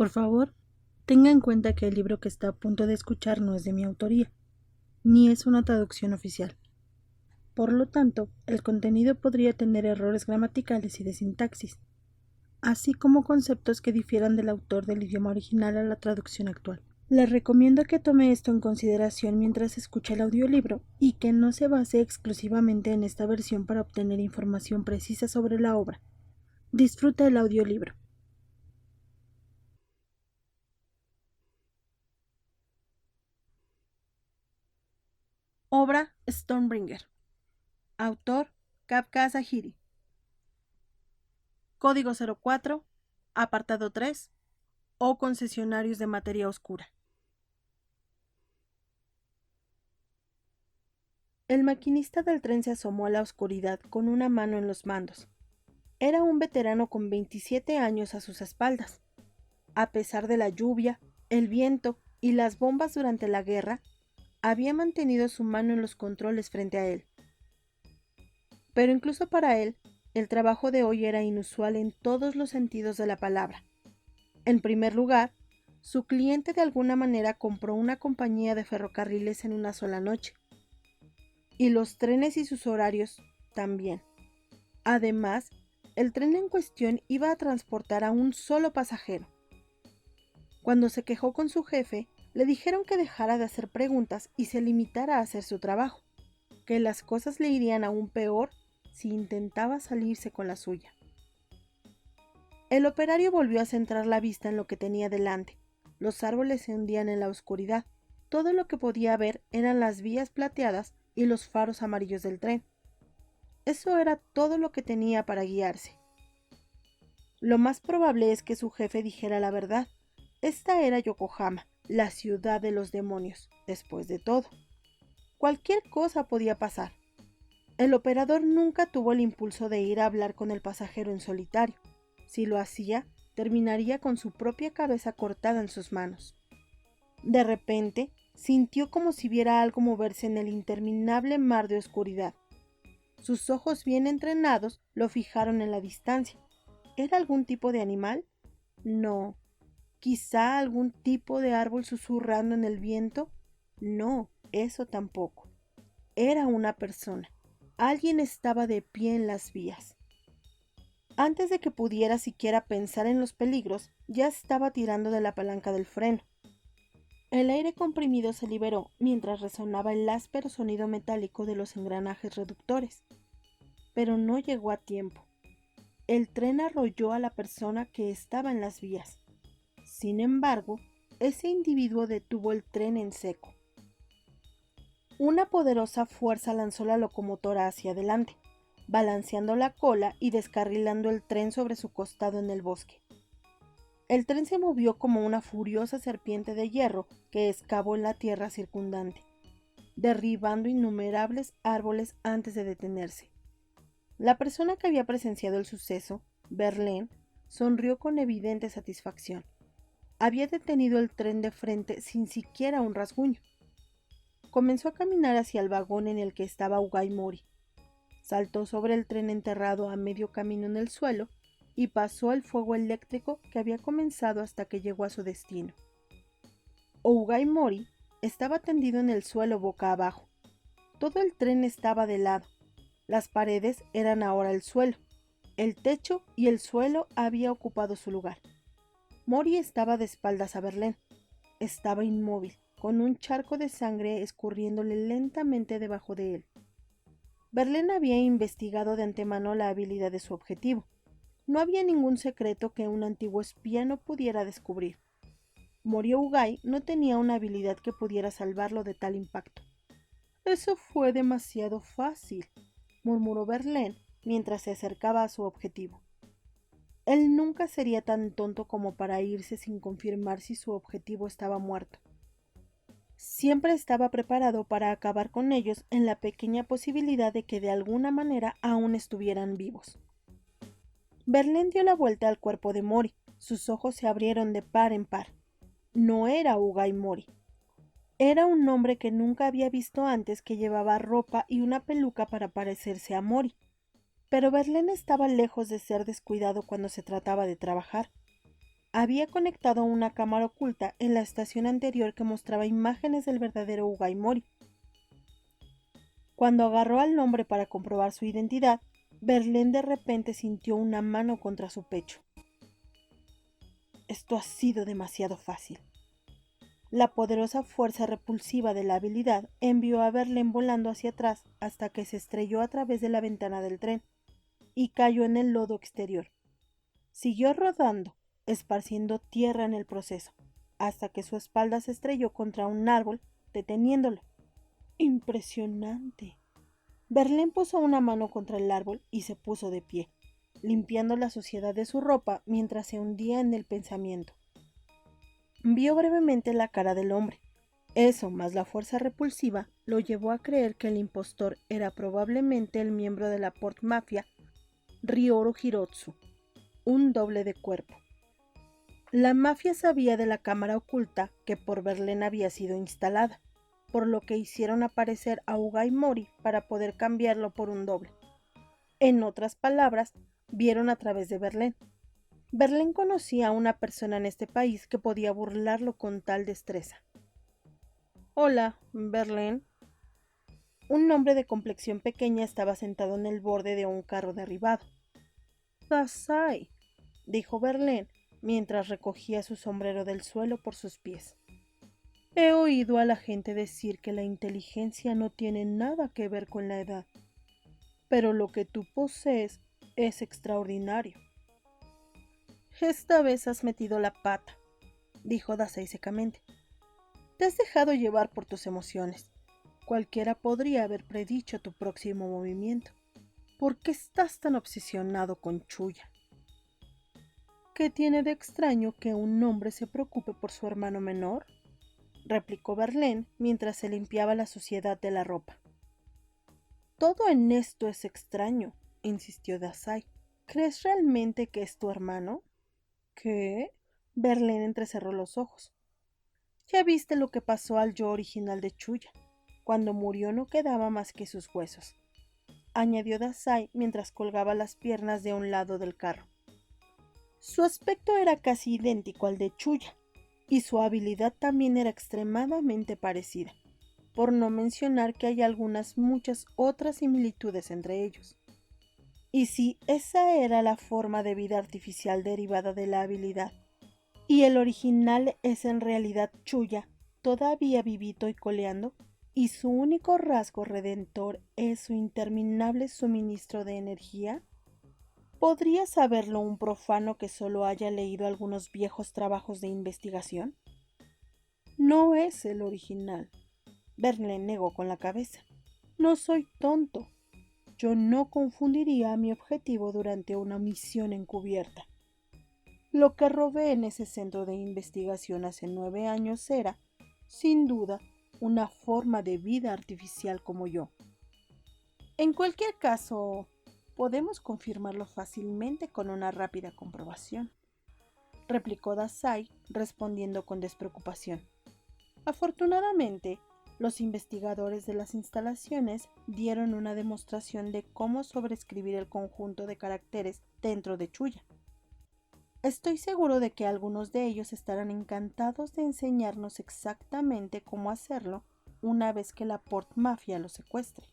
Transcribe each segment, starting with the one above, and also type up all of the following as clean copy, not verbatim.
Por favor, tenga en cuenta que el libro que está a punto de escuchar no es de mi autoría, ni es una traducción oficial. Por lo tanto, el contenido podría tener errores gramaticales y de sintaxis, así como conceptos que difieran del autor del idioma original a la traducción actual. Le recomiendo que tome esto en consideración mientras escucha el audiolibro y que no se base exclusivamente en esta versión para obtener información precisa sobre la obra. Disfruta el audiolibro. Obra Stormbringer. Autor Kafka Asahiri. Código 04, apartado 3, o concesionarios de materia oscura. El maquinista del tren se asomó a la oscuridad con una mano en los mandos. Era un veterano con 27 años a sus espaldas. A pesar de la lluvia, el viento y las bombas durante la guerra, había mantenido su mano en los controles frente a él. Pero incluso para él, el trabajo de hoy era inusual en todos los sentidos de la palabra. En primer lugar, su cliente de alguna manera compró una compañía de ferrocarriles en una sola noche. Y los trenes y sus horarios también. Además, el tren en cuestión iba a transportar a un solo pasajero. Cuando se quejó con su jefe, le dijeron que dejara de hacer preguntas y se limitara a hacer su trabajo, que las cosas le irían aún peor si intentaba salirse con la suya. El operario volvió a centrar la vista en lo que tenía delante. Los árboles se hundían en la oscuridad. Todo lo que podía ver eran las vías plateadas y los faros amarillos del tren. Eso era todo lo que tenía para guiarse. Lo más probable es que su jefe dijera la verdad. Esta era Yokohama, la ciudad de los demonios, después de todo. Cualquier cosa podía pasar. El operador nunca tuvo el impulso de ir a hablar con el pasajero en solitario. Si lo hacía, terminaría con su propia cabeza cortada en sus manos. De repente, sintió como si viera algo moverse en el interminable mar de oscuridad. Sus ojos bien entrenados lo fijaron en la distancia. ¿Era algún tipo de animal? No. ¿Quizá algún tipo de árbol susurrando en el viento? No, eso tampoco. Era una persona. Alguien estaba de pie en las vías. Antes de que pudiera siquiera pensar en los peligros, ya estaba tirando de la palanca del freno. El aire comprimido se liberó mientras resonaba el áspero sonido metálico de los engranajes reductores. Pero no llegó a tiempo. El tren arrolló a la persona que estaba en las vías. Sin embargo, ese individuo detuvo el tren en seco. Una poderosa fuerza lanzó la locomotora hacia adelante, balanceando la cola y descarrilando el tren sobre su costado en el bosque. El tren se movió como una furiosa serpiente de hierro que excavó en la tierra circundante, derribando innumerables árboles antes de detenerse. La persona que había presenciado el suceso, Verlaine, sonrió con evidente satisfacción. Había detenido el tren de frente sin siquiera un rasguño. Comenzó a caminar hacia el vagón en el que estaba Ugai Mori. Saltó sobre el tren enterrado a medio camino en el suelo y pasó el fuego eléctrico que había comenzado hasta que llegó a su destino. Ugai Mori estaba tendido en el suelo boca abajo. Todo el tren estaba de lado. Las paredes eran ahora el suelo. El techo y el suelo había ocupado su lugar. Mori estaba de espaldas a Verlaine. Estaba inmóvil, con un charco de sangre escurriéndole lentamente debajo de él. Verlaine había investigado de antemano la habilidad de su objetivo. No había ningún secreto que un antiguo espía no pudiera descubrir. Mori Ugai no tenía una habilidad que pudiera salvarlo de tal impacto. Eso fue demasiado fácil, murmuró Verlaine mientras se acercaba a su objetivo. Él nunca sería tan tonto como para irse sin confirmar si su objetivo estaba muerto. Siempre estaba preparado para acabar con ellos en la pequeña posibilidad de que de alguna manera aún estuvieran vivos. Verlaine dio la vuelta al cuerpo de Mori. Sus ojos se abrieron de par en par. No era Ugai Mori. Era un hombre que nunca había visto antes, que llevaba ropa y una peluca para parecerse a Mori. Pero Verlaine estaba lejos de ser descuidado cuando se trataba de trabajar. Había conectado una cámara oculta en la estación anterior que mostraba imágenes del verdadero Ugai Mori. Cuando agarró al hombre para comprobar su identidad, Verlaine de repente sintió una mano contra su pecho. Esto ha sido demasiado fácil. La poderosa fuerza repulsiva de la habilidad envió a Verlaine volando hacia atrás hasta que se estrelló a través de la ventana del tren y cayó en el lodo exterior. Siguió rodando, esparciendo tierra en el proceso, hasta que su espalda se estrelló contra un árbol, deteniéndolo. ¡Impresionante! Verlaine puso una mano contra el árbol y se puso de pie, limpiando la suciedad de su ropa mientras se hundía en el pensamiento. Vio brevemente la cara del hombre. Eso, más la fuerza repulsiva, lo llevó a creer que el impostor era probablemente el miembro de la Port Mafia, Ryoru Hirotsu, un doble de cuerpo. La mafia sabía de la cámara oculta que por Verlaine había sido instalada, por lo que hicieron aparecer a Ugai Mori para poder cambiarlo por un doble. En otras palabras, vieron a través de Verlaine. Verlaine conocía a una persona en este país que podía burlarlo con tal destreza. Hola, Verlaine. Un hombre de complexión pequeña estaba sentado en el borde de un carro derribado. Dasai, dijo Verlaine mientras recogía su sombrero del suelo por sus pies. He oído a la gente decir que la inteligencia no tiene nada que ver con la edad, pero lo que tú posees es extraordinario. Esta vez has metido la pata, dijo Dasai secamente. Te has dejado llevar por tus emociones. Cualquiera podría haber predicho tu próximo movimiento. ¿Por qué estás tan obsesionado con Chuya? ¿Qué tiene de extraño que un hombre se preocupe por su hermano menor?, replicó Verlaine mientras se limpiaba la suciedad de la ropa. Todo en esto es extraño, insistió Dasai. ¿Crees realmente que es tu hermano? ¿Qué? Verlaine entrecerró los ojos. Ya viste lo que pasó al yo original de Chuya. Cuando murió no quedaba más que sus huesos, añadió Dasai mientras colgaba las piernas de un lado del carro. Su aspecto era casi idéntico al de Chuya, y su habilidad también era extremadamente parecida, por no mencionar que hay muchas otras similitudes entre ellos. Y si esa era la forma de vida artificial derivada de la habilidad, y el original es en realidad Chuya, todavía vivito y coleando, y su único rasgo redentor es su interminable suministro de energía, ¿podría saberlo un profano que solo haya leído algunos viejos trabajos de investigación? No es el original. Verlaine negó con la cabeza. No soy tonto. Yo no confundiría mi objetivo durante una misión encubierta. Lo que robé en ese centro de investigación hace 9 años era, sin duda, una forma de vida artificial como yo. En cualquier caso, podemos confirmarlo fácilmente con una rápida comprobación, replicó Dasai, respondiendo con despreocupación. Afortunadamente, los investigadores de las instalaciones dieron una demostración de cómo sobreescribir el conjunto de caracteres dentro de Chuya. Estoy seguro de que algunos de ellos estarán encantados de enseñarnos exactamente cómo hacerlo una vez que la Port Mafia lo secuestre.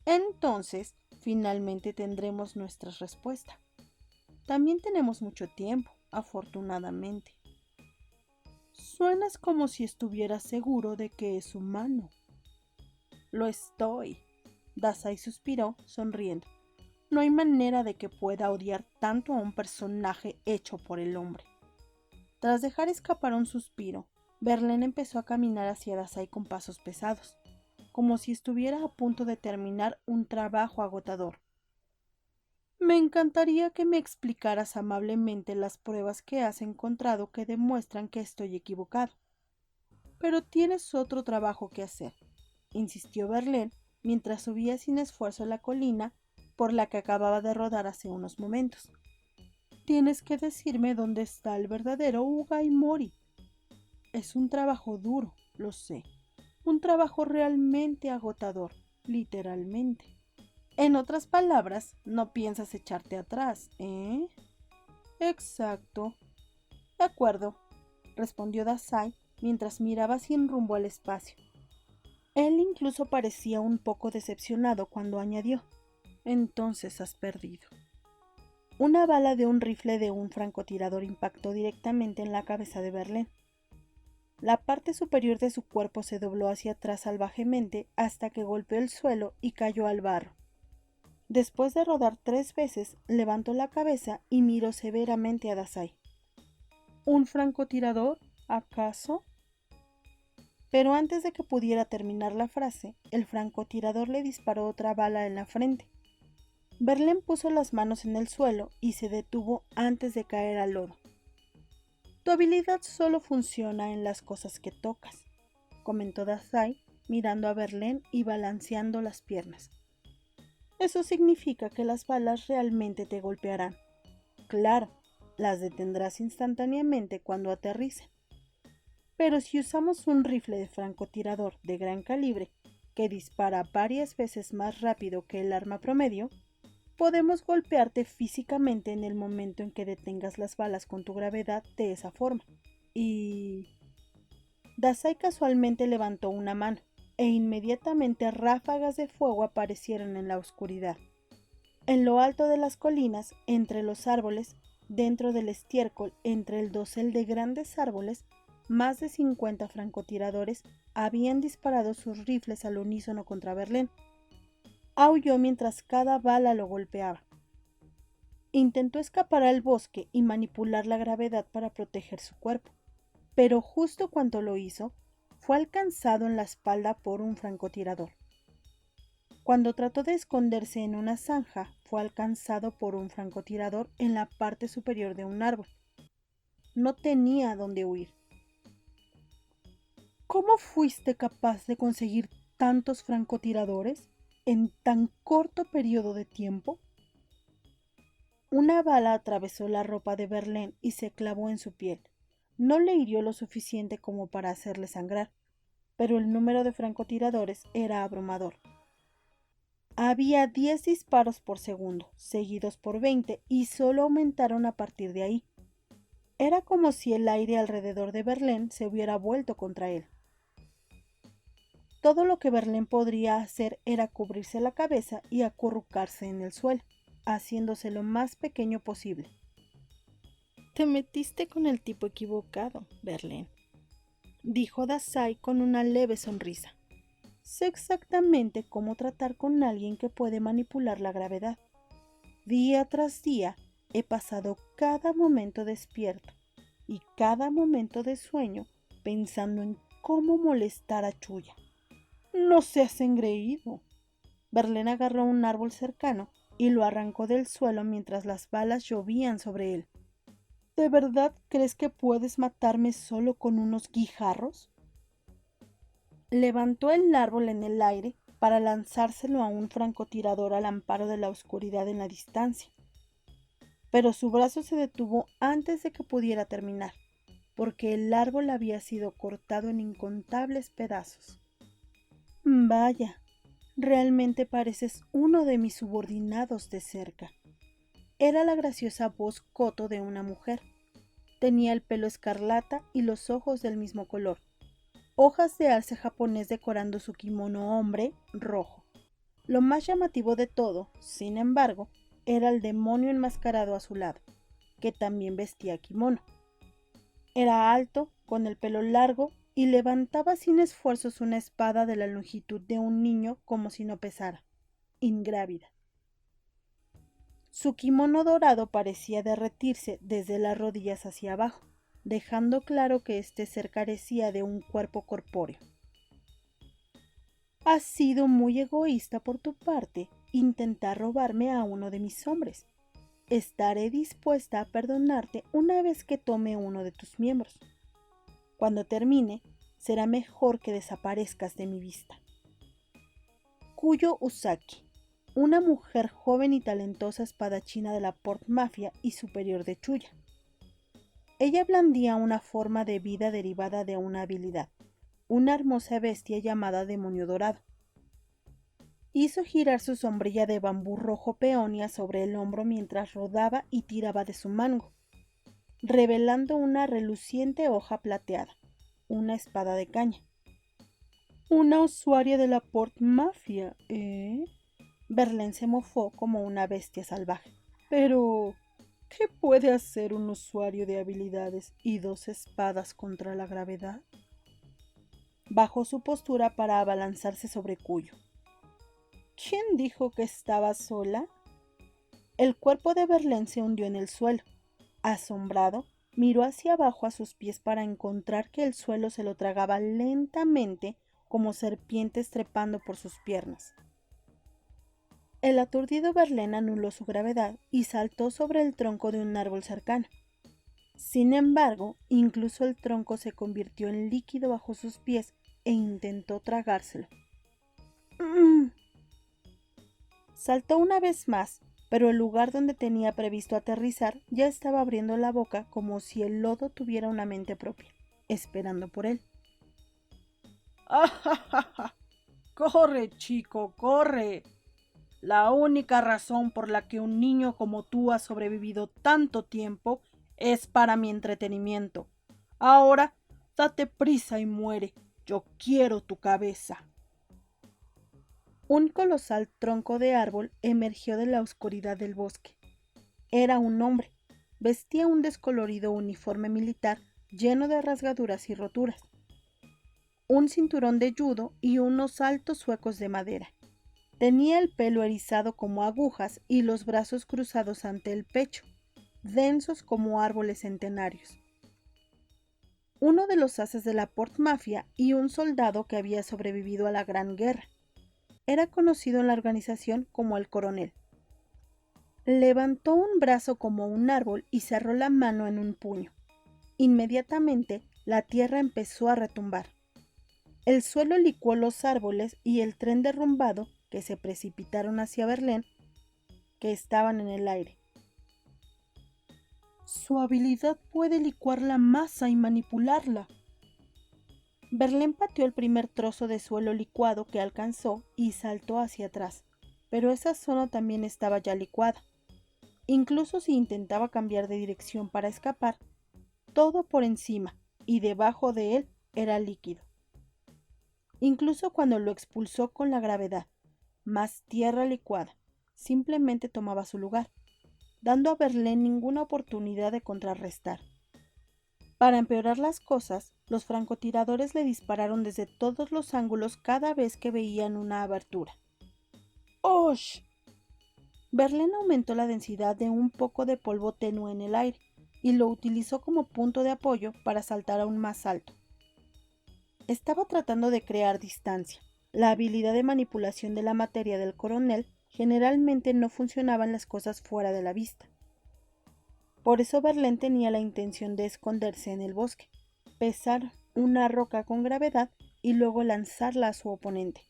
Entonces, finalmente tendremos nuestra respuesta. También tenemos mucho tiempo, afortunadamente. Suenas como si estuvieras seguro de que es humano. Lo estoy. Dasai suspiró, sonriendo. No hay manera de que pueda odiar tanto a un personaje hecho por el hombre. Tras dejar escapar un suspiro, Verlaine empezó a caminar hacia Dasai con pasos pesados, como si estuviera a punto de terminar un trabajo agotador. Me encantaría que me explicaras amablemente las pruebas que has encontrado que demuestran que estoy equivocado. Pero tienes otro trabajo que hacer, insistió Verlaine mientras subía sin esfuerzo la colina por la que acababa de rodar hace unos momentos. Tienes que decirme dónde está el verdadero Ugai Mori. Es un trabajo duro, lo sé. Un trabajo realmente agotador, literalmente. En otras palabras, no piensas echarte atrás, ¿eh? Exacto. De acuerdo, respondió Dasai mientras miraba sin rumbo al espacio. Él incluso parecía un poco decepcionado cuando añadió: entonces has perdido. Una bala de un rifle de un francotirador impactó directamente en la cabeza de Verlaine. La parte superior de su cuerpo se dobló hacia atrás salvajemente hasta que golpeó el suelo y cayó al barro. Después de rodar 3 veces, levantó la cabeza y miró severamente a Dasai. ¿Un francotirador, acaso? Pero antes de que pudiera terminar la frase, el francotirador le disparó otra bala en la frente. Verlaine puso las manos en el suelo y se detuvo antes de caer al lodo. Tu habilidad solo funciona en las cosas que tocas, comentó Dasai, mirando a Verlaine y balanceando las piernas. Eso significa que las balas realmente te golpearán. Claro, las detendrás instantáneamente cuando aterricen. Pero si usamos un rifle de francotirador de gran calibre que dispara varias veces más rápido que el arma promedio, podemos golpearte físicamente en el momento en que detengas las balas con tu gravedad de esa forma. Y... Dasai casualmente levantó una mano, e inmediatamente ráfagas de fuego aparecieron en la oscuridad. En lo alto de las colinas, entre los árboles, dentro del estiércol, entre el dosel de grandes árboles, más de 50 francotiradores habían disparado sus rifles al unísono contra Verlaine. Aulló mientras cada bala lo golpeaba. Intentó escapar al bosque y manipular la gravedad para proteger su cuerpo, pero justo cuando lo hizo, fue alcanzado en la espalda por un francotirador. Cuando trató de esconderse en una zanja, fue alcanzado por un francotirador en la parte superior de un árbol. No tenía dónde huir. ¿Cómo fuiste capaz de conseguir tantos francotiradores en tan corto periodo de tiempo? Una bala atravesó la ropa de Verlaine y se clavó en su piel. No le hirió lo suficiente como para hacerle sangrar, pero el número de francotiradores era abrumador. Había 10 disparos por segundo, seguidos por 20, y solo aumentaron a partir de ahí. Era como si el aire alrededor de Verlaine se hubiera vuelto contra él. Todo lo que Verlaine podría hacer era cubrirse la cabeza y acurrucarse en el suelo, haciéndose lo más pequeño posible. Te metiste con el tipo equivocado, Verlaine, dijo Dasai con una leve sonrisa. Sé exactamente cómo tratar con alguien que puede manipular la gravedad. Día tras día he pasado cada momento despierto y cada momento de sueño pensando en cómo molestar a Chuya. No seas engreído. Verlaine agarró un árbol cercano y lo arrancó del suelo mientras las balas llovían sobre él. ¿De verdad crees que puedes matarme solo con unos guijarros? Levantó el árbol en el aire para lanzárselo a un francotirador al amparo de la oscuridad en la distancia. Pero su brazo se detuvo antes de que pudiera terminar, porque el árbol había sido cortado en incontables pedazos. Vaya, realmente pareces uno de mis subordinados de cerca. Era la graciosa voz coto de una mujer. Tenía el pelo escarlata y los ojos del mismo color. Hojas de alce japonés decorando su kimono hombre rojo. Lo más llamativo de todo, sin embargo, era el demonio enmascarado a su lado, que también vestía kimono. Era alto, con el pelo largo, y levantaba sin esfuerzos una espada de la longitud de un niño como si no pesara, ingrávida. Su kimono dorado parecía derretirse desde las rodillas hacia abajo, dejando claro que este ser carecía de un cuerpo corpóreo. Has sido muy egoísta por tu parte intentar robarme a uno de mis hombres. Estaré dispuesta a perdonarte una vez que tome uno de tus miembros. Cuando termine, será mejor que desaparezcas de mi vista. Kuyo Usaki, una mujer joven y talentosa espadachina de la Port Mafia y superior de Chuya. Ella blandía una forma de vida derivada de una habilidad, una hermosa bestia llamada Demonio Dorado. Hizo girar su sombrilla de bambú rojo peonia sobre el hombro mientras rodaba y tiraba de su mango. revelando una reluciente hoja plateada, una espada de caña. Una usuaria de la Port Mafia, ¿eh? Verlaine se mofó como una bestia salvaje. Pero, ¿qué puede hacer un usuario de habilidades y 2 espadas contra la gravedad? Bajó su postura para abalanzarse sobre Cuyo. ¿Quién dijo que estaba sola? El cuerpo de Verlaine se hundió en el suelo. Asombrado, miró hacia abajo a sus pies para encontrar que el suelo se lo tragaba lentamente como serpientes trepando por sus piernas. El aturdido Verlaine anuló su gravedad y saltó sobre el tronco de un árbol cercano. Sin embargo, incluso el tronco se convirtió en líquido bajo sus pies e intentó tragárselo. Saltó una vez más, pero el lugar donde tenía previsto aterrizar ya estaba abriendo la boca como si el lodo tuviera una mente propia, esperando por él. ¡Ah! ¡Corre, chico, corre! La única razón por la que un niño como tú ha sobrevivido tanto tiempo es para mi entretenimiento. Ahora, date prisa y muere. Yo quiero tu cabeza. Un colosal tronco de árbol emergió de la oscuridad del bosque. Era un hombre. Vestía un descolorido uniforme militar lleno de rasgaduras y roturas, un cinturón de judo y unos altos zuecos de madera. Tenía el pelo erizado como agujas y los brazos cruzados ante el pecho, densos como árboles centenarios. Uno de los haces de la Port Mafia y un soldado que había sobrevivido a la Gran Guerra. Era conocido en la organización como el Coronel. Levantó un brazo como un árbol y cerró la mano en un puño. Inmediatamente, la tierra empezó a retumbar. El suelo licuó los árboles y el tren derrumbado, que se precipitaron hacia Verlaine, que estaban en el aire. Su habilidad puede licuar la masa y manipularla. Verlaine pateó el primer trozo de suelo licuado que alcanzó y saltó hacia atrás, pero esa zona también estaba ya licuada. Incluso si intentaba cambiar de dirección para escapar, todo por encima y debajo de él era líquido. Incluso cuando lo expulsó con la gravedad, más tierra licuada, simplemente tomaba su lugar, dando a Verlaine ninguna oportunidad de contrarrestar. Para empeorar las cosas, los francotiradores le dispararon desde todos los ángulos cada vez que veían una abertura. ¡Osh! Verlaine aumentó la densidad de un poco de polvo tenue en el aire y lo utilizó como punto de apoyo para saltar aún más alto. Estaba tratando de crear distancia. La habilidad de manipulación de la materia del coronel generalmente no funcionaba en las cosas fuera de la vista. Por eso Verlaine tenía la intención de esconderse en el bosque, pesar una roca con gravedad y luego lanzarla a su oponente.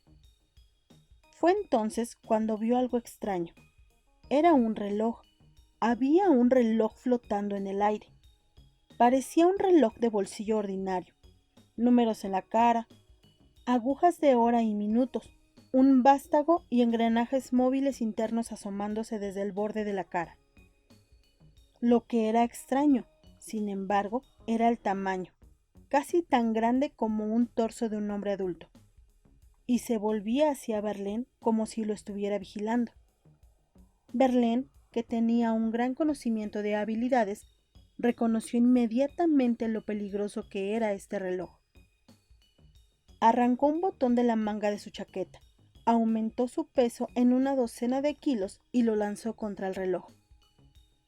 Fue entonces cuando vio algo extraño. Era un reloj. Había un reloj flotando en el aire. Parecía un reloj de bolsillo ordinario. Números en la cara, agujas de hora y minutos, un vástago y engranajes móviles internos asomándose desde el borde de la cara. Lo que era extraño, sin embargo, era el tamaño, casi tan grande como un torso de un hombre adulto, y se volvía hacia Verlaine como si lo estuviera vigilando. Verlaine, que tenía un gran conocimiento de habilidades, reconoció inmediatamente lo peligroso que era este reloj. Arrancó un botón de la manga de su chaqueta, aumentó su peso en una docena de kilos y lo lanzó contra el reloj.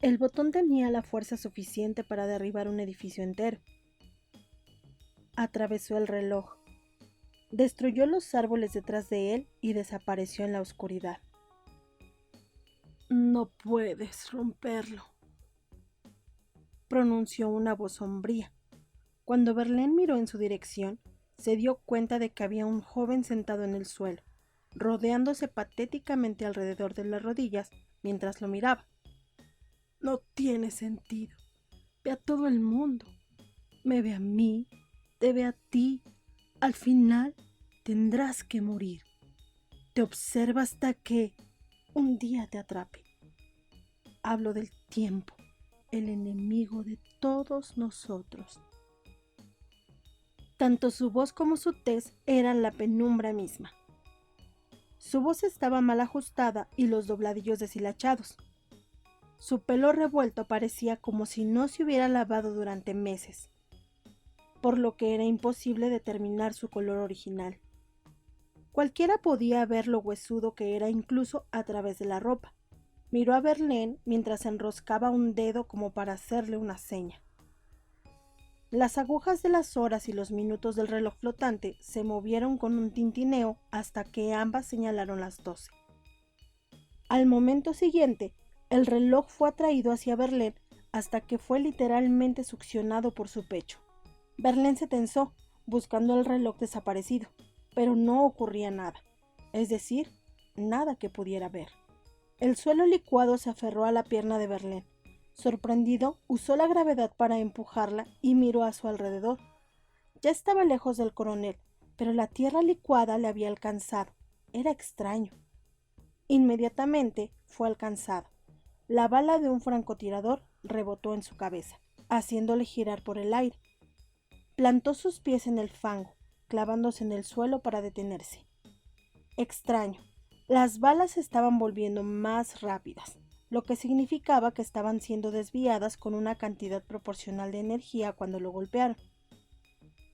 El botón tenía la fuerza suficiente para derribar un edificio entero. Atravesó el reloj, destruyó los árboles detrás de él y desapareció en la oscuridad. No puedes romperlo, pronunció una voz sombría. Cuando Verlaine miró en su dirección, se dio cuenta de que había un joven sentado en el suelo, rodeándose patéticamente alrededor de las rodillas mientras lo miraba. No tiene sentido. Ve a todo el mundo. Me ve a mí, te ve a ti. Al final tendrás que morir. Te observa hasta que un día te atrape. Hablo del tiempo, el enemigo de todos nosotros. Tanto su voz como su tez eran la penumbra misma. Su voz estaba mal ajustada y los dobladillos deshilachados. Su pelo revuelto parecía como si no se hubiera lavado durante meses, por lo que era imposible determinar su color original. Cualquiera podía ver lo huesudo que era incluso a través de la ropa. Miró a Verlaine mientras enroscaba un dedo como para hacerle una seña. Las agujas de las horas y los minutos del reloj flotante se movieron con un tintineo hasta que ambas señalaron las 12. Al momento siguiente, el reloj fue atraído hacia Verlaine hasta que fue literalmente succionado por su pecho. Verlaine se tensó, buscando el reloj desaparecido, pero no ocurría nada, es decir, nada que pudiera ver. El suelo licuado se aferró a la pierna de Verlaine. Sorprendido, usó la gravedad para empujarla y miró a su alrededor. Ya estaba lejos del coronel, pero la tierra licuada le había alcanzado. Era extraño. Inmediatamente fue alcanzado. La bala de un francotirador rebotó en su cabeza, haciéndole girar por el aire. Plantó sus pies en el fango, clavándose en el suelo para detenerse. Extraño. Las balas se estaban volviendo más rápidas, lo que significaba que estaban siendo desviadas con una cantidad proporcional de energía cuando lo golpearon,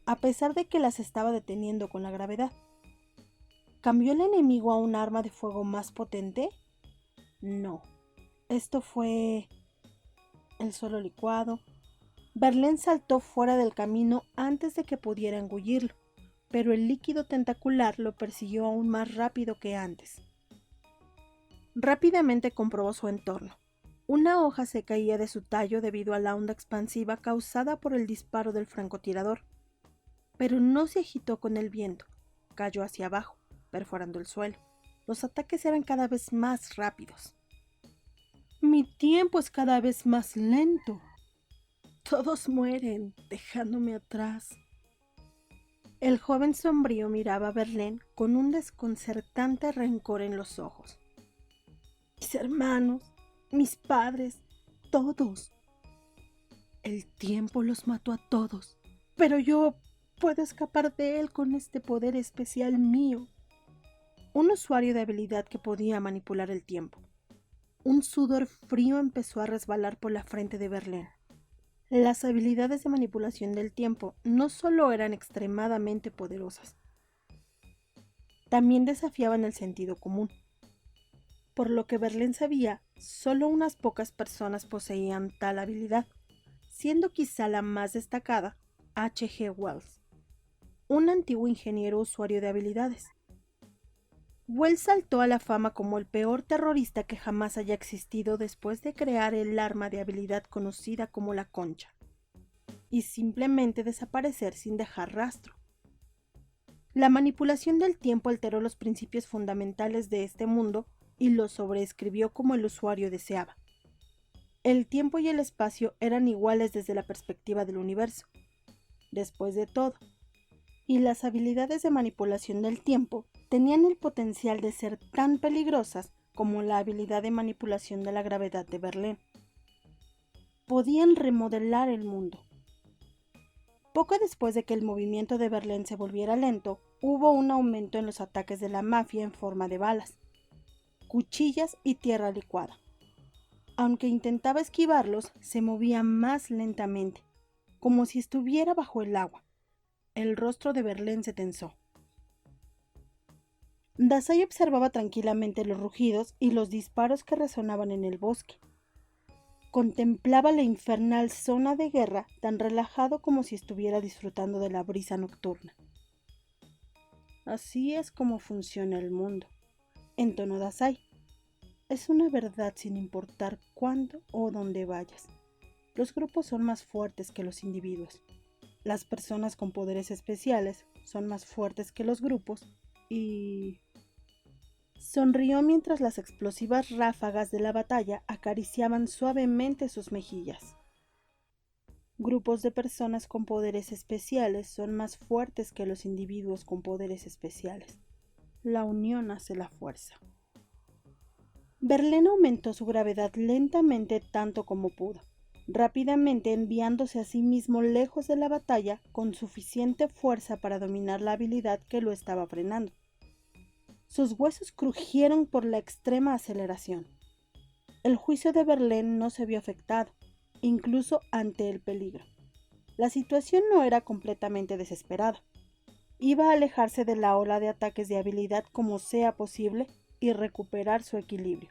a pesar de que las estaba deteniendo con la gravedad. ¿Cambió el enemigo a un arma de fuego más potente? No. Esto fue el suelo licuado. Verlaine saltó fuera del camino antes de que pudiera engullirlo, pero el líquido tentacular lo persiguió aún más rápido que antes. Rápidamente comprobó su entorno. Una hoja se caía de su tallo debido a la onda expansiva causada por el disparo del francotirador, pero no se agitó con el viento. Cayó hacia abajo, perforando el suelo. Los ataques eran cada vez más rápidos. Mi tiempo es cada vez más lento. Todos mueren, dejándome atrás. El joven sombrío miraba a Verlaine con un desconcertante rencor en los ojos. Mis hermanos, mis padres, todos. El tiempo los mató a todos, pero yo puedo escapar de él con este poder especial mío. Un usuario de habilidad que podía manipular el tiempo. Un sudor frío empezó a resbalar por la frente de Verlaine. Las habilidades de manipulación del tiempo no solo eran extremadamente poderosas, también desafiaban el sentido común. Por lo que Verlaine sabía, solo unas pocas personas poseían tal habilidad, siendo quizá la más destacada H.G. Wells, un antiguo ingeniero usuario de habilidades. Wells saltó a la fama como el peor terrorista que jamás haya existido después de crear el arma de habilidad conocida como la Concha, y simplemente desaparecer sin dejar rastro. La manipulación del tiempo alteró los principios fundamentales de este mundo y lo sobreescribió como el usuario deseaba. El tiempo y el espacio eran iguales desde la perspectiva del universo, después de todo, y las habilidades de manipulación del tiempo tenían el potencial de ser tan peligrosas como la habilidad de manipulación de la gravedad de Verlaine. Podían remodelar el mundo. Poco después de que el movimiento de Verlaine se volviera lento, hubo un aumento en los ataques de la mafia en forma de balas, cuchillas y tierra licuada. Aunque intentaba esquivarlos, se movía más lentamente, como si estuviera bajo el agua. El rostro de Verlaine se tensó. Dazai observaba tranquilamente los rugidos y los disparos que resonaban en el bosque. Contemplaba la infernal zona de guerra tan relajado como si estuviera disfrutando de la brisa nocturna. Así es como funciona el mundo, entonó Dazai. Es una verdad sin importar cuándo o dónde vayas. Los grupos son más fuertes que los individuos. Las personas con poderes especiales son más fuertes que los grupos y... Sonrió mientras las explosivas ráfagas de la batalla acariciaban suavemente sus mejillas. Grupos de personas con poderes especiales son más fuertes que los individuos con poderes especiales. La unión hace la fuerza. Verlaine aumentó su gravedad lentamente tanto como pudo. rápidamente enviándose a sí mismo lejos de la batalla con suficiente fuerza para dominar la habilidad que lo estaba frenando. Sus huesos crujieron por la extrema aceleración. El juicio de Verlaine no se vio afectado, incluso ante el peligro. La situación no era completamente desesperada. Iba a alejarse de la ola de ataques de habilidad como sea posible y recuperar su equilibrio.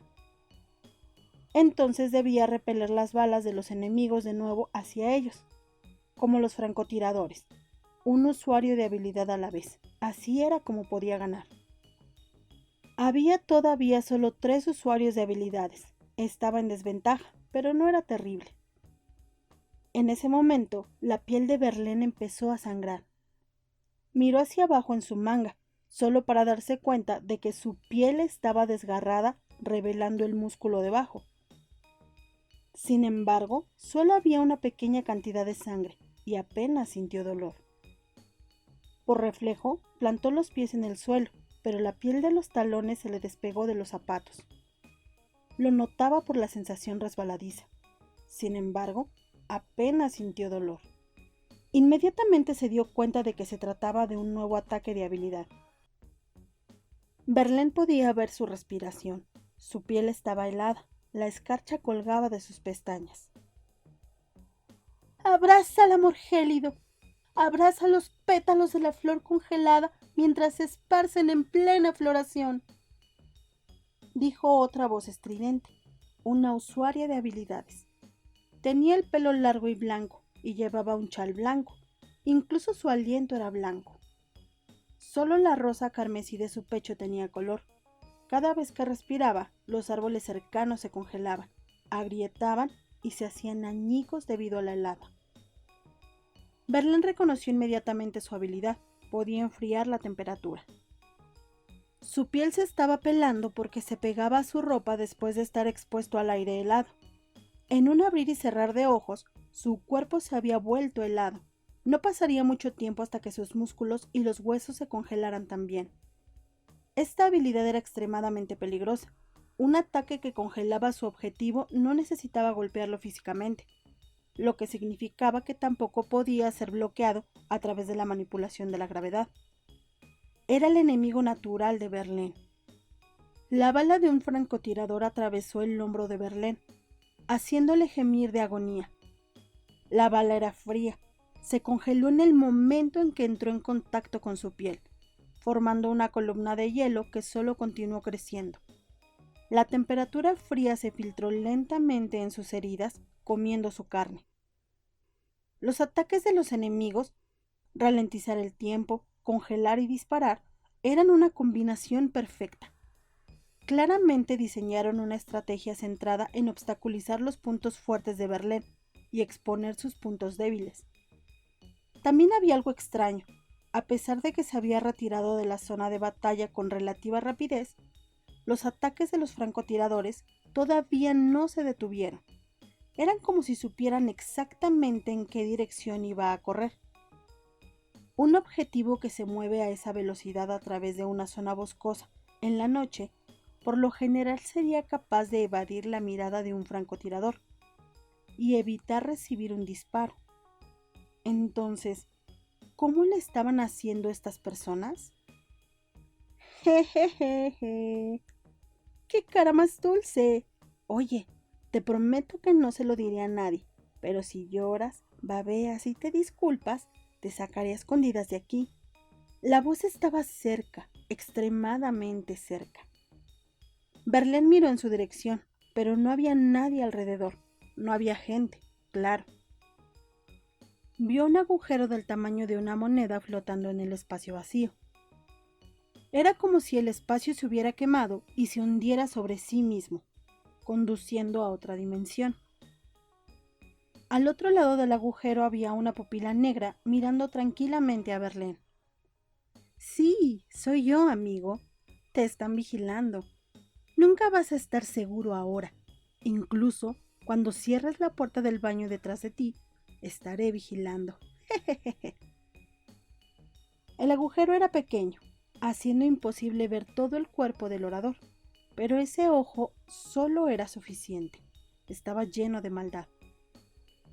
Entonces debía repeler las balas de los enemigos de nuevo hacia ellos, como los francotiradores, un usuario de habilidad a la vez. Así era como podía ganar. Había todavía solo 3 usuarios de habilidades. Estaba en desventaja, pero no era terrible. En ese momento, la piel de Verlaine empezó a sangrar. Miró hacia abajo en su manga, solo para darse cuenta de que su piel estaba desgarrada, revelando el músculo debajo. Sin embargo, solo había una pequeña cantidad de sangre y apenas sintió dolor. Por reflejo, plantó los pies en el suelo, pero la piel de los talones se le despegó de los zapatos. Lo notaba por la sensación resbaladiza. Sin embargo, apenas sintió dolor. Inmediatamente se dio cuenta de que se trataba de un nuevo ataque de habilidad. Verlaine podía ver su respiración. Su piel estaba helada. La escarcha colgaba de sus pestañas. Abraza al amor gélido. Abraza los pétalos de la flor congelada mientras se esparcen en plena floración, dijo otra voz estridente, una usuaria de habilidades. Tenía el pelo largo y blanco y llevaba un chal blanco. Incluso su aliento era blanco. Solo la rosa carmesí de su pecho tenía color. Cada vez que respiraba, los árboles cercanos se congelaban, agrietaban y se hacían añicos debido a la helada. Verlaine reconoció inmediatamente su habilidad. Podía enfriar la temperatura. Su piel se estaba pelando porque se pegaba a su ropa después de estar expuesto al aire helado. En un abrir y cerrar de ojos, su cuerpo se había vuelto helado. No pasaría mucho tiempo hasta que sus músculos y los huesos se congelaran también. Esta habilidad era extremadamente peligrosa. Un ataque que congelaba a su objetivo no necesitaba golpearlo físicamente, lo que significaba que tampoco podía ser bloqueado a través de la manipulación de la gravedad. Era el enemigo natural de Verlaine. La bala de un francotirador atravesó el hombro de Verlaine, haciéndole gemir de agonía. La bala era fría, se congeló en el momento en que entró en contacto con su piel, formando una columna de hielo que solo continuó creciendo. La temperatura fría se filtró lentamente en sus heridas, comiendo su carne. Los ataques de los enemigos, ralentizar el tiempo, congelar y disparar, eran una combinación perfecta. Claramente diseñaron una estrategia centrada en obstaculizar los puntos fuertes de Verlaine y exponer sus puntos débiles. También había algo extraño. A pesar de que se había retirado de la zona de batalla con relativa rapidez, los ataques de los francotiradores todavía no se detuvieron. Eran como si supieran exactamente en qué dirección iba a correr. Un objetivo que se mueve a esa velocidad a través de una zona boscosa en la noche, por lo general sería capaz de evadir la mirada de un francotirador y evitar recibir un disparo. Entonces, ¿cómo le estaban haciendo estas personas? Jejejeje. ¡Qué cara más dulce! Oye, te prometo que no se lo diré a nadie, pero si lloras, babeas y te disculpas, te sacaré a escondidas de aquí. La voz estaba cerca, extremadamente cerca. Verlaine miró en su dirección, pero no había nadie alrededor. No había gente, claro. Vio un agujero del tamaño de una moneda flotando en el espacio vacío. Era como si el espacio se hubiera quemado y se hundiera sobre sí mismo, conduciendo a otra dimensión. Al otro lado del agujero había una pupila negra mirando tranquilamente a Verlaine. Sí, soy yo, amigo. Te están vigilando. Nunca vas a estar seguro ahora. Incluso cuando cierres la puerta del baño detrás de ti, estaré vigilando. El agujero era pequeño, haciendo imposible ver todo el cuerpo del orador, pero ese ojo solo era suficiente. Estaba lleno de maldad.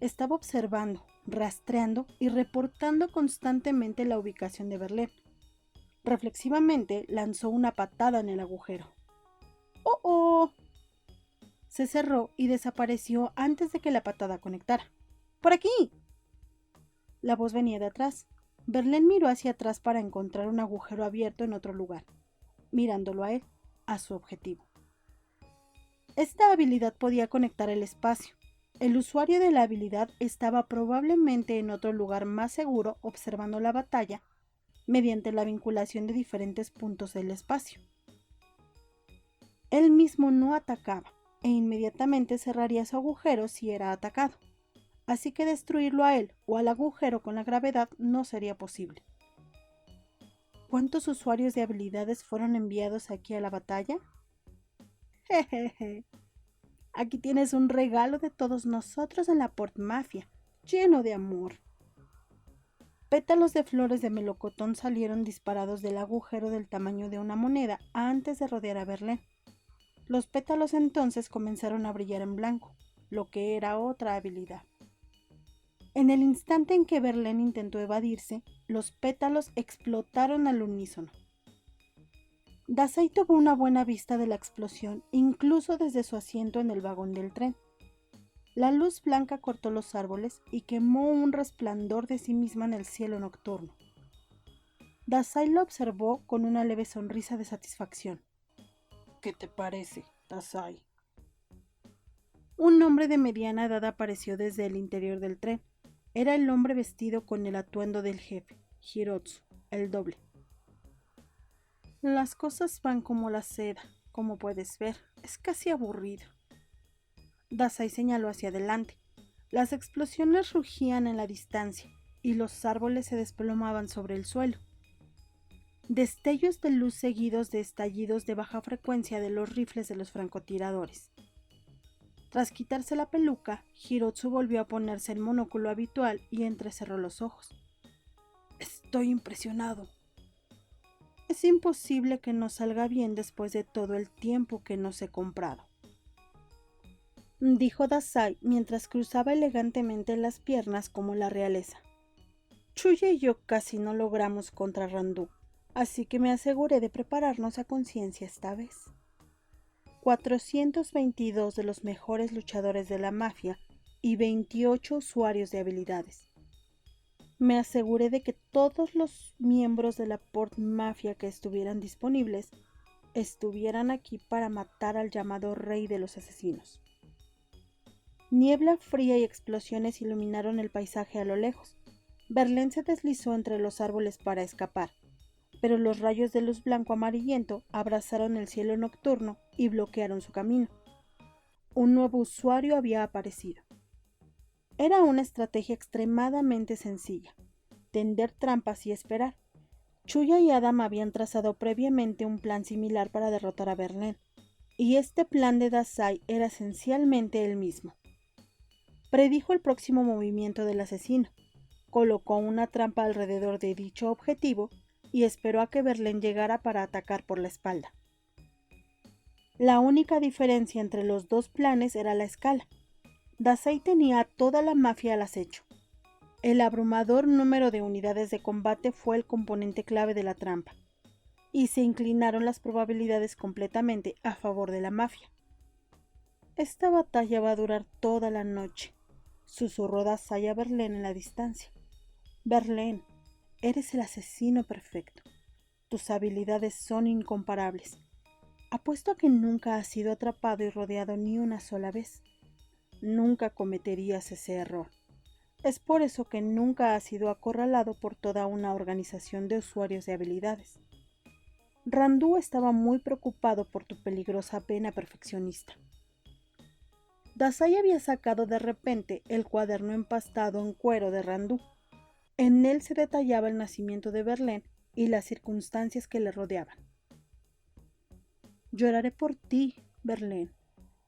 Estaba observando, rastreando y reportando constantemente la ubicación de Verlaine. Reflexivamente lanzó una patada en el agujero. ¡Oh, oh! Se cerró y desapareció antes de que la patada conectara. ¡Por aquí! La voz venía de atrás. Verlaine miró hacia atrás para encontrar un agujero abierto en otro lugar, mirándolo a él, a su objetivo. Esta habilidad podía conectar el espacio. El usuario de la habilidad estaba probablemente en otro lugar más seguro observando la batalla mediante la vinculación de diferentes puntos del espacio. Él mismo no atacaba e inmediatamente cerraría su agujero si era atacado, así que destruirlo a él o al agujero con la gravedad no sería posible. ¿Cuántos usuarios de habilidades fueron enviados aquí a la batalla? Jejeje. Aquí tienes un regalo de todos nosotros en la Port Mafia, lleno de amor. Pétalos de flores de melocotón salieron disparados del agujero del tamaño de una moneda antes de rodear a Verlaine. Los pétalos entonces comenzaron a brillar en blanco, lo que era otra habilidad. En el instante en que Verlaine intentó evadirse, los pétalos explotaron al unísono. Dazai tuvo una buena vista de la explosión, incluso desde su asiento en el vagón del tren. La luz blanca cortó los árboles y quemó un resplandor de sí misma en el cielo nocturno. Dazai lo observó con una leve sonrisa de satisfacción. ¿Qué te parece, Dazai? Un hombre de mediana edad apareció desde el interior del tren. Era el hombre vestido con el atuendo del jefe, Hirotsu, el doble. Las cosas van como la seda, como puedes ver. Es casi aburrido. Dazai señaló hacia adelante. Las explosiones rugían en la distancia y los árboles se desplomaban sobre el suelo. Destellos de luz seguidos de estallidos de baja frecuencia de los rifles de los francotiradores. Tras quitarse la peluca, Hirotsu volvió a ponerse el monóculo habitual y entrecerró los ojos. Estoy impresionado. Es imposible que no salga bien después de todo el tiempo que nos he comprado, dijo Dazai mientras cruzaba elegantemente las piernas como la realeza. Chuya y yo casi no logramos contra Randu, así que me aseguré de prepararnos a conciencia esta vez. 422 de los mejores luchadores de la mafia y 28 usuarios de habilidades. Me aseguré de que todos los miembros de la Port Mafia que estuvieran disponibles estuvieran aquí para matar al llamado Rey de los Asesinos. Niebla fría y explosiones iluminaron el paisaje a lo lejos. Verlaine se deslizó entre los árboles para escapar, pero los rayos de luz blanco amarillento abrazaron el cielo nocturno y bloquearon su camino. Un nuevo usuario había aparecido. Era una estrategia extremadamente sencilla: tender trampas y esperar. Chuya y Adam habían trazado previamente un plan similar para derrotar a Verlaine, y este plan de Dazai era esencialmente el mismo. Predijo el próximo movimiento del asesino, colocó una trampa alrededor de dicho objetivo y esperó a que Verlaine llegara para atacar por la espalda. La única diferencia entre los dos planes era la escala. Dazai tenía a toda la mafia al acecho. El abrumador número de unidades de combate fue el componente clave de la trampa, y se inclinaron las probabilidades completamente a favor de la mafia. Esta batalla va a durar toda la noche, susurró Dazai a Verlaine en la distancia. Verlaine, eres el asesino perfecto. Tus habilidades son incomparables. Apuesto a que nunca has sido atrapado y rodeado ni una sola vez. Nunca cometerías ese error. Es por eso que nunca has sido acorralado por toda una organización de usuarios de habilidades. Randu estaba muy preocupado por tu peligrosa vena perfeccionista. Dazai había sacado de repente el cuaderno empastado en cuero de Randu. En él se detallaba el nacimiento de Verlaine y las circunstancias que le rodeaban. Lloraré por ti, Verlaine,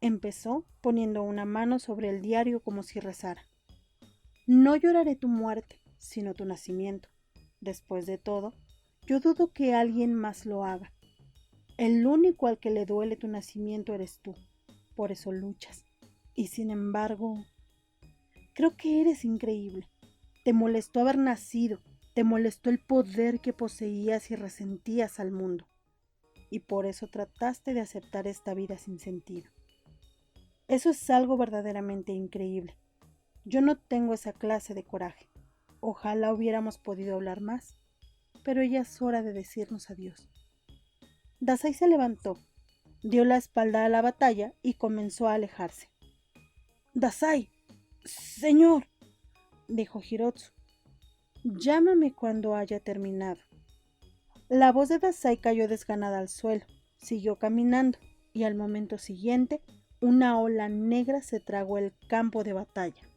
empezó poniendo una mano sobre el diario como si rezara. No lloraré tu muerte, sino tu nacimiento. Después de todo, yo dudo que alguien más lo haga. El único al que le duele tu nacimiento eres tú, por eso luchas. Y sin embargo... Creo que eres increíble. Te molestó haber nacido, te molestó el poder que poseías y resentías al mundo. Y por eso trataste de aceptar esta vida sin sentido. Eso es algo verdaderamente increíble. Yo no tengo esa clase de coraje. Ojalá hubiéramos podido hablar más, pero ya es hora de decirnos adiós. Dasai se levantó, dio la espalda a la batalla y comenzó a alejarse. Dasai, señor, dijo Hirotsu. Llámame cuando haya terminado. La voz de Dasai cayó desganada al suelo, siguió caminando y al momento siguiente una ola negra se tragó el campo de batalla.